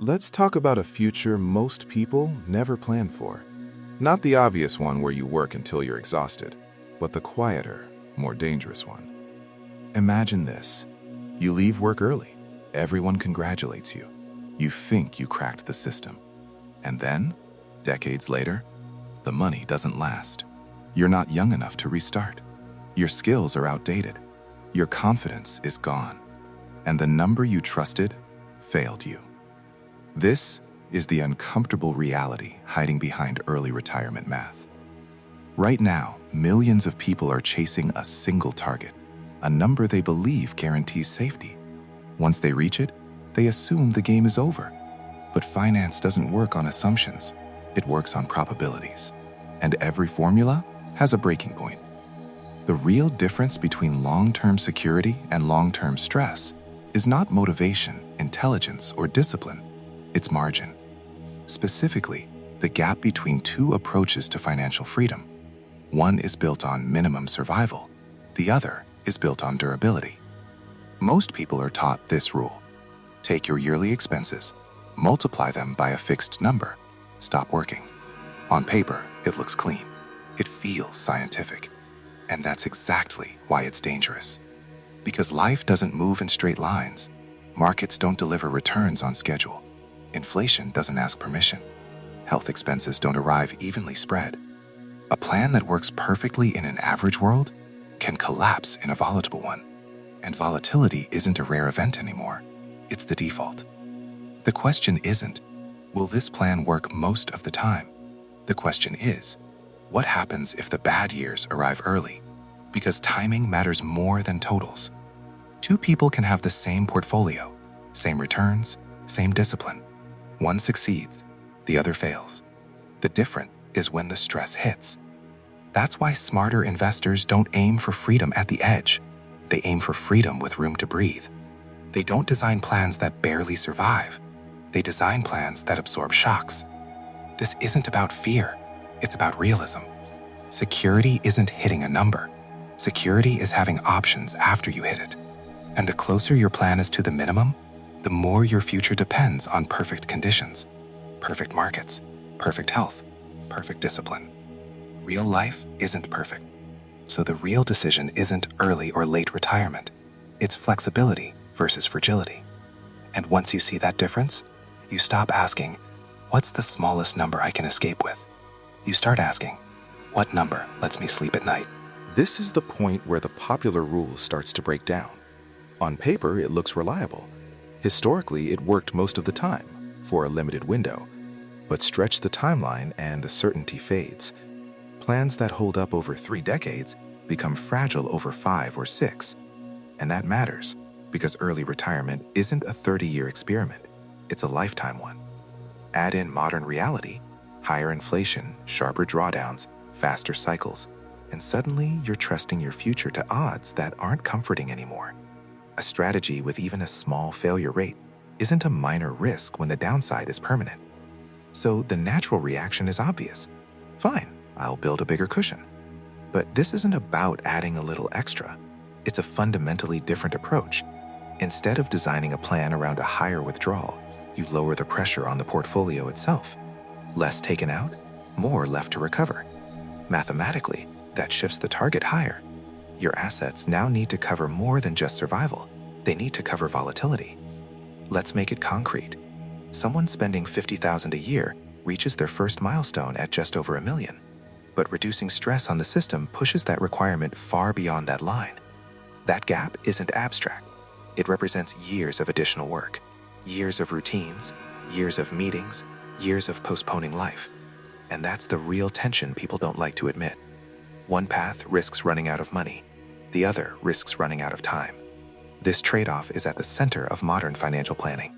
Let's talk about a future most people never plan for. Not the obvious one where you work until you're exhausted, but the quieter, more dangerous one. Imagine this. You leave work early. Everyone congratulates you. You think you cracked the system. And then, decades later, the money doesn't last. You're not young enough to restart. Your skills are outdated. Your confidence is gone. And the number you trusted failed you. This is the uncomfortable reality hiding behind early retirement math. Right now, millions of people are chasing a single target, a number they believe guarantees safety. Once they reach it, they assume the game is over. But finance doesn't work on assumptions. It works on probabilities. And every formula has a breaking point. The real difference between long-term security and long-term stress is not motivation, intelligence, or discipline. It's margin. Specifically, the gap between two approaches to financial freedom. One is built on minimum survival. The other is built on durability. Most people are taught this rule. Take your yearly expenses, multiply them by a fixed number, stop working. On paper, it looks clean. It feels scientific. And that's exactly why it's dangerous. Because life doesn't move in straight lines. Markets don't deliver returns on schedule. Inflation doesn't ask permission. Health expenses don't arrive evenly spread. A plan that works perfectly in an average world can collapse in a volatile one. And volatility isn't a rare event anymore. It's the default. The question isn't, will this plan work most of the time? The question is, what happens if the bad years arrive early? Because timing matters more than totals. Two people can have the same portfolio, same returns, same discipline. One succeeds, the other fails. The difference is when the stress hits. That's why smarter investors don't aim for freedom at the edge. They aim for freedom with room to breathe. They don't design plans that barely survive. They design plans that absorb shocks. This isn't about fear. It's about realism. Security isn't hitting a number. Security is having options after you hit it. And the closer your plan is to the minimum, the more your future depends on perfect conditions, perfect markets, perfect health, perfect discipline. Real life isn't perfect. So the real decision isn't early or late retirement. It's flexibility versus fragility. And once you see that difference, you stop asking, what's the smallest number I can escape with? You start asking, what number lets me sleep at night? This is the point where the popular rule starts to break down. On paper, it looks reliable. Historically, it worked most of the time, for a limited window. But stretch the timeline and the certainty fades. Plans that hold up over 3 decades become fragile over 5 or 6. And that matters, because early retirement isn't a 30-year experiment. It's a lifetime one. Add in modern reality, higher inflation, sharper drawdowns, faster cycles, and suddenly you're trusting your future to odds that aren't comforting anymore. A strategy with even a small failure rate isn't a minor risk when the downside is permanent. So the natural reaction is obvious. Fine, I'll build a bigger cushion. But this isn't about adding a little extra. It's a fundamentally different approach. Instead of designing a plan around a higher withdrawal, you lower the pressure on the portfolio itself. Less taken out, more left to recover. Mathematically, that shifts the target higher. Your assets now need to cover more than just survival. They need to cover volatility. Let's make it concrete. Someone spending $50,000 a year reaches their first milestone at just over $1 million. But reducing stress on the system pushes that requirement far beyond that line. That gap isn't abstract. It represents years of additional work, years of routines, years of meetings, years of postponing life. And that's the real tension people don't like to admit. One path risks running out of money. The other risks running out of time. This trade-off is at the center of modern financial planning.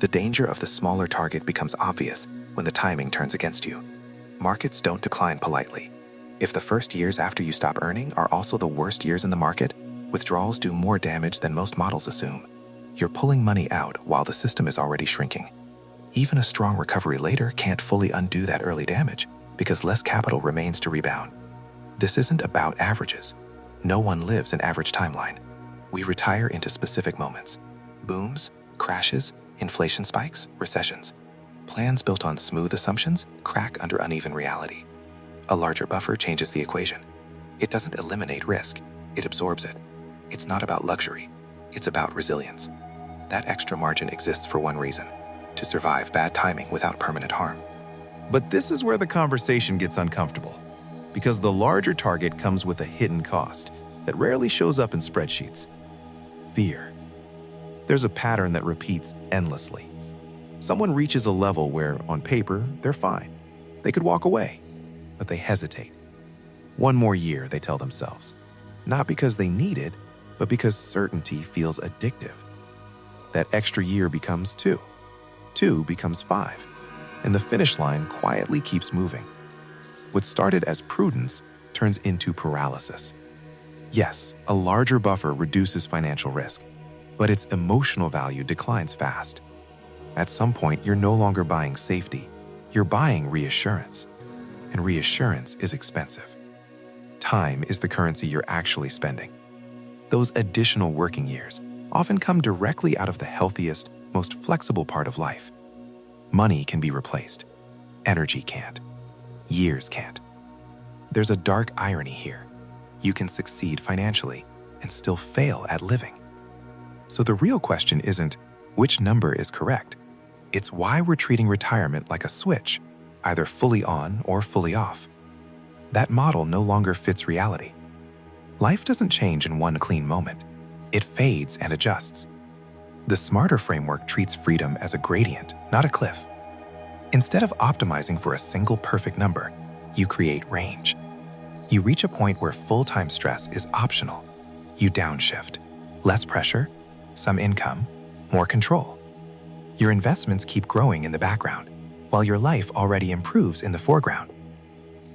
The danger of the smaller target becomes obvious when the timing turns against you. Markets don't decline politely. If the first years after you stop earning are also the worst years in the market, withdrawals do more damage than most models assume. You're pulling money out while the system is already shrinking. Even a strong recovery later can't fully undo that early damage because less capital remains to rebound. This isn't about averages. No one lives an average timeline. We retire into specific moments. Booms, crashes, Inflation spikes, recessions. Plans built on smooth assumptions crack under uneven reality. A larger buffer changes the equation. It doesn't eliminate risk, it absorbs it. It's not about luxury, it's about resilience. That extra margin exists for one reason: to survive bad timing without permanent harm. But this is where the conversation gets uncomfortable, because the larger target comes with a hidden cost that rarely shows up in spreadsheets: fear. There's a pattern that repeats endlessly. Someone reaches a level where, on paper, they're fine. They could walk away, but they hesitate. One more year, they tell themselves. Not because they need it, but because certainty feels addictive. That extra year becomes 2. 2 becomes 5. And the finish line quietly keeps moving. What started as prudence turns into paralysis. Yes, a larger buffer reduces financial risk, but its emotional value declines fast. At some point, you're no longer buying safety, you're buying reassurance. And reassurance is expensive. Time is the currency you're actually spending. Those additional working years often come directly out of the healthiest, most flexible part of life. Money can be replaced. Energy can't. Years can't. There's a dark irony here. You can succeed financially and still fail at living. So the real question isn't which number is correct. It's why we're treating retirement like a switch, either fully on or fully off. That model no longer fits reality. Life doesn't change in one clean moment. It fades and adjusts. The smarter framework treats freedom as a gradient, not a cliff. Instead of optimizing for a single perfect number, you create range. You reach a point where full-time stress is optional. You downshift. Less pressure, some income, more control. Your investments keep growing in the background, while your life already improves in the foreground.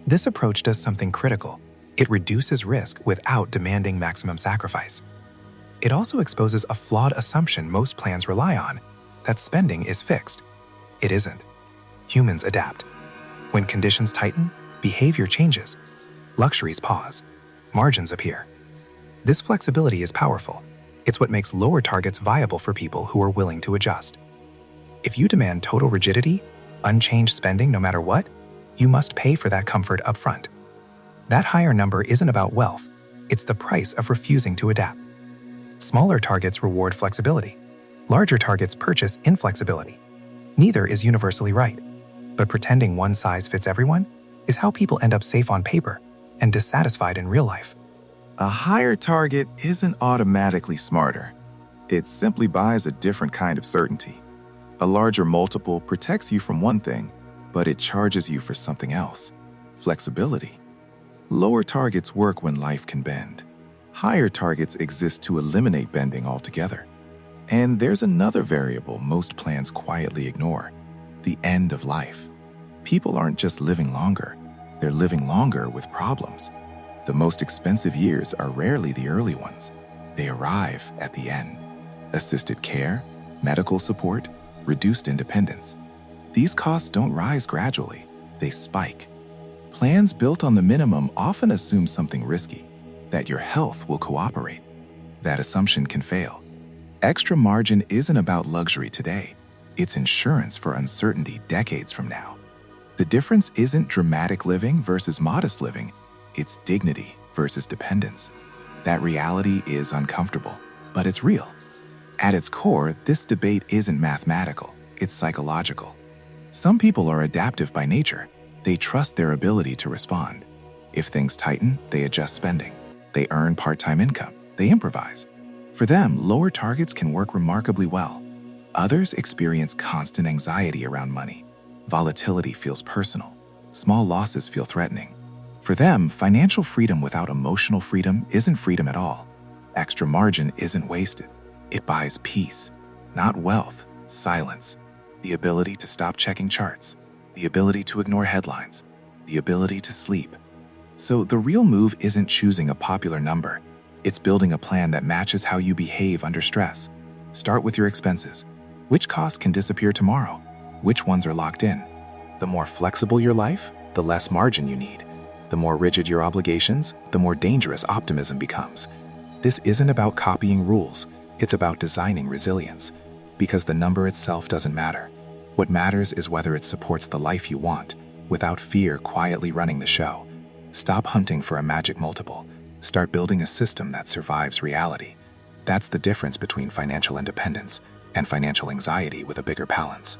This approach does something critical. It reduces risk without demanding maximum sacrifice. It also exposes a flawed assumption most plans rely on, that spending is fixed. It isn't. Humans adapt. When conditions tighten, behavior changes. Luxuries pause. Margins appear. This flexibility is powerful. It's what makes lower targets viable for people who are willing to adjust. If you demand total rigidity, unchanged spending no matter what, you must pay for that comfort upfront. That higher number isn't about wealth, it's the price of refusing to adapt. Smaller targets reward flexibility. Larger targets purchase inflexibility. Neither is universally right, but pretending one size fits everyone is how people end up safe on paper and dissatisfied in real life. A higher target isn't automatically smarter. It simply buys a different kind of certainty. A larger multiple protects you from one thing, but it charges you for something else: flexibility. Lower targets work when life can bend. Higher targets exist to eliminate bending altogether. And there's another variable most plans quietly ignore: the end of life. People aren't just living longer, they're living longer with problems. The most expensive years are rarely the early ones. They arrive at the end. Assisted care, medical support, reduced independence. These costs don't rise gradually, they spike. Plans built on the minimum often assume something risky, that your health will cooperate. That assumption can fail. Extra margin isn't about luxury today, it's insurance for uncertainty decades from now. The difference isn't dramatic living versus modest living, it's dignity versus dependence. That reality is uncomfortable, but it's real. At its core, this debate isn't mathematical, it's psychological. Some people are adaptive by nature. They trust their ability to respond. If things tighten, they adjust spending. They earn part-time income. They improvise. For them, lower targets can work remarkably well. Others experience constant anxiety around money. Volatility feels personal. Small losses feel threatening. For them, financial freedom without emotional freedom isn't freedom at all. Extra margin isn't wasted. It buys peace, not wealth, silence. The ability to stop checking charts. The ability to ignore headlines. The ability to sleep. So the real move isn't choosing a popular number. It's building a plan that matches how you behave under stress. Start with your expenses. Which costs can disappear tomorrow? Which ones are locked in? The more flexible your life, the less margin you need. The more rigid your obligations, the more dangerous optimism becomes. This isn't about copying rules. It's about designing resilience. because the number itself doesn't matter. What matters is whether it supports the life you want, without fear quietly running the show. Stop hunting for a magic multiple. Start building a system that survives reality. That's the difference between financial independence and financial anxiety with a bigger balance.